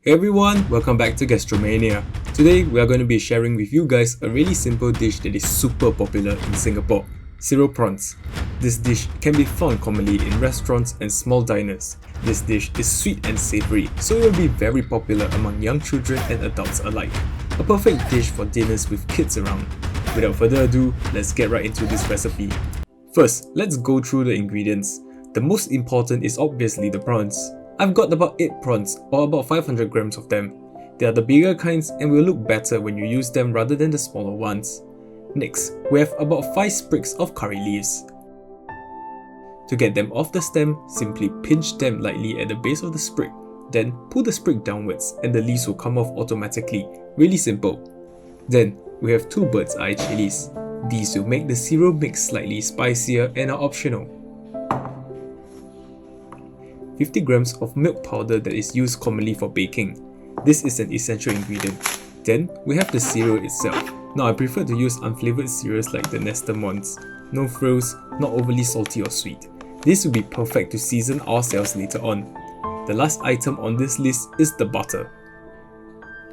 Hey everyone, welcome back to Gastromania. Today we are going to be sharing with you guys a really simple dish that is super popular in Singapore, cereal prawns. This dish can be found commonly in restaurants and small diners. This dish is sweet and savoury, so it will be very popular among young children and adults alike. A perfect dish for dinners with kids around. Without further ado, let's get right into this recipe. First, let's go through the ingredients. The most important is obviously the prawns. I've got about 8 prawns, or about 500 grams of them. They are the bigger kinds and will look better when you use them rather than the smaller ones. Next, we have about 5 sprigs of curry leaves. To get them off the stem, simply pinch them lightly at the base of the sprig. Then pull the sprig downwards and the leaves will come off automatically. Really simple. Then, we have 2 bird's eye chillies. These will make the cereal mix slightly spicier and are optional. 50 grams of milk powder that is used commonly for baking. This is an essential ingredient. Then, we have the cereal itself. Now I prefer to use unflavoured cereals like the Nestum ones. No frills, not overly salty or sweet. This will be perfect to season ourselves later on. The last item on this list is the butter.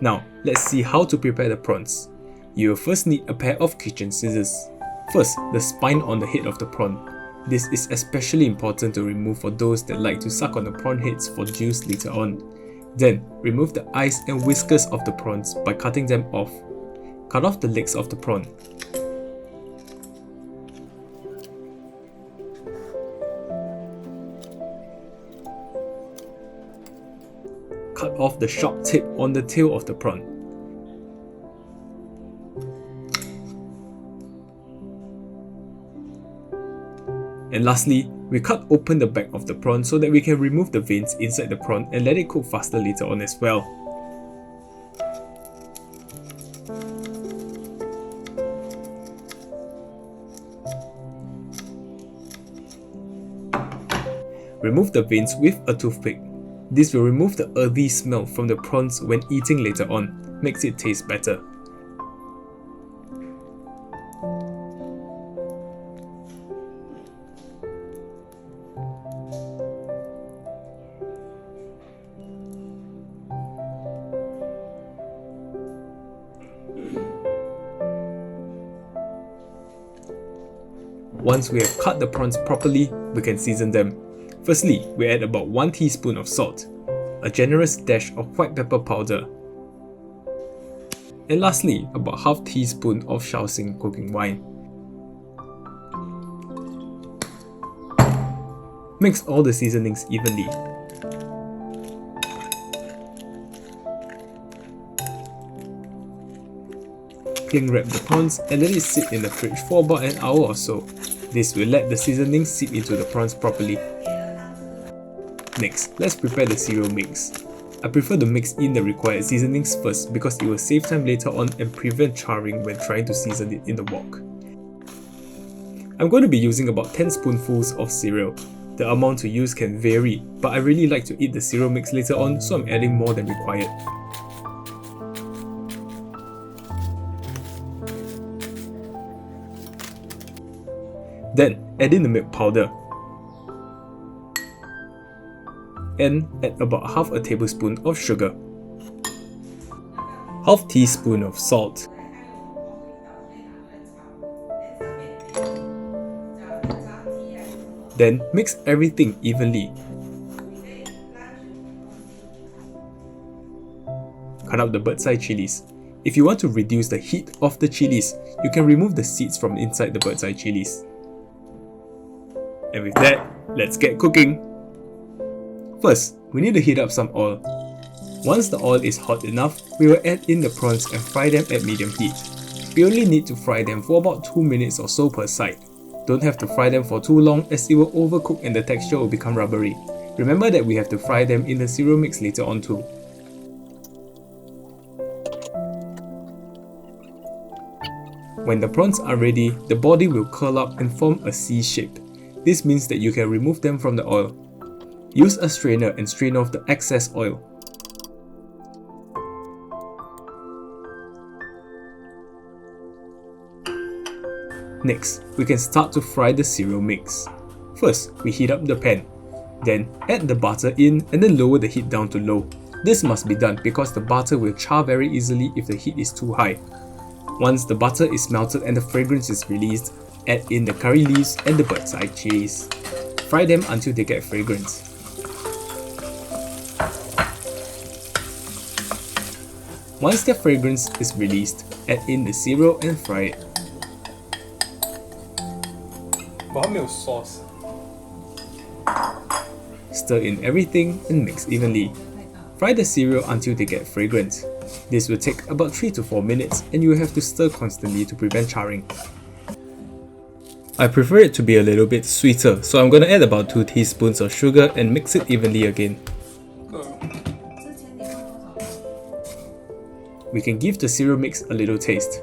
Now, let's see how to prepare the prawns. You will first need a pair of kitchen scissors. First, the spine on the head of the prawn. This is especially important to remove for those that like to suck on the prawn heads for juice later on. Then, remove the eyes and whiskers of the prawns by cutting them off. Cut off the legs of the prawn. Cut off the sharp tip on the tail of the prawn. And lastly, we cut open the back of the prawn so that we can remove the veins inside the prawn and let it cook faster later on as well. Remove the veins with a toothpick. This will remove the earthy smell from the prawns when eating later on, makes it taste better. Once we have cut the prawns properly, we can season them. Firstly, we add about 1 teaspoon of salt, a generous dash of white pepper powder, and lastly, about half teaspoon of Shao Xing Cooking Wine. Mix all the seasonings evenly. Cling wrap the prawns and let it sit in the fridge for about an hour or so. This will let the seasoning seep into the prawns properly. Next, let's prepare the cereal mix. I prefer to mix in the required seasonings first because it will save time later on and prevent charring when trying to season it in the wok. I'm going to be using about 10 spoonfuls of cereal. The amount to use can vary, but I really like to eat the cereal mix later on, so I'm adding more than required. Then, add in the milk powder and add about half a tablespoon of sugar, half teaspoon of salt, then mix everything evenly. Cut out the bird's eye chillies. If you want to reduce the heat of the chillies, you can remove the seeds from inside the bird's eye chillies. And with that, let's get cooking! First, we need to heat up some oil. Once the oil is hot enough, we will add in the prawns and fry them at medium heat. We only need to fry them for about 2 minutes or so per side. Don't have to fry them for too long as it will overcook and the texture will become rubbery. Remember that we have to fry them in the cereal mix later on too. When the prawns are ready, the body will curl up and form a C shape. This means that you can remove them from the oil. Use a strainer and strain off the excess oil. Next, we can start to fry the cereal mix. First, we heat up the pan. Then, add the butter in and then lower the heat down to low. This must be done because the butter will char very easily if the heat is too high. Once the butter is melted and the fragrance is released, add in the curry leaves and the bird's eye chilies. Fry them until they get fragrance. Once their fragrance is released, add in the cereal and fry it. Stir in everything and mix evenly. Fry the cereal until they get fragrant. This will take about 3 to 4 minutes and you will have to stir constantly to prevent charring. I prefer it to be a little bit sweeter, so I'm gonna add about 2 teaspoons of sugar and mix it evenly again. We can give the cereal mix a little taste.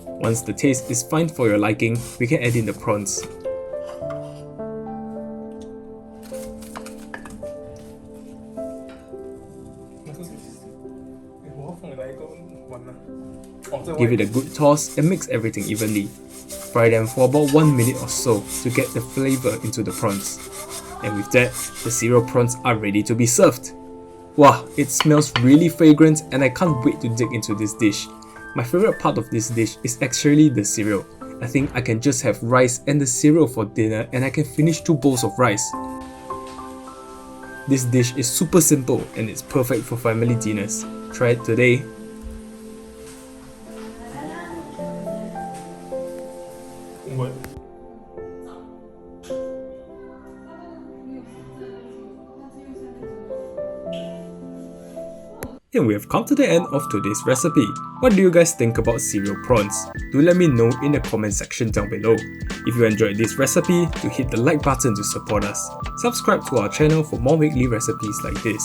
Once the taste is fine for your liking, we can add in the prawns. Give it a good toss and mix everything evenly. Fry them for about 1 minute or so to get the flavour into the prawns. And with that, the cereal prawns are ready to be served. Wow, it smells really fragrant and I can't wait to dig into this dish. My favourite part of this dish is actually the cereal. I think I can just have rice and the cereal for dinner and I can finish 2 bowls of rice. This dish is super simple and it's perfect for family dinners. Try it today. And we have come to the end of today's recipe. What do you guys think about cereal prawns? Do let me know in the comment section down below. If you enjoyed this recipe, do hit the like button to support us. Subscribe to our channel for more weekly recipes like this.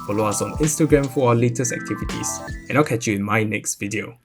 Follow us on Instagram for our latest activities. And I'll catch you in my next video.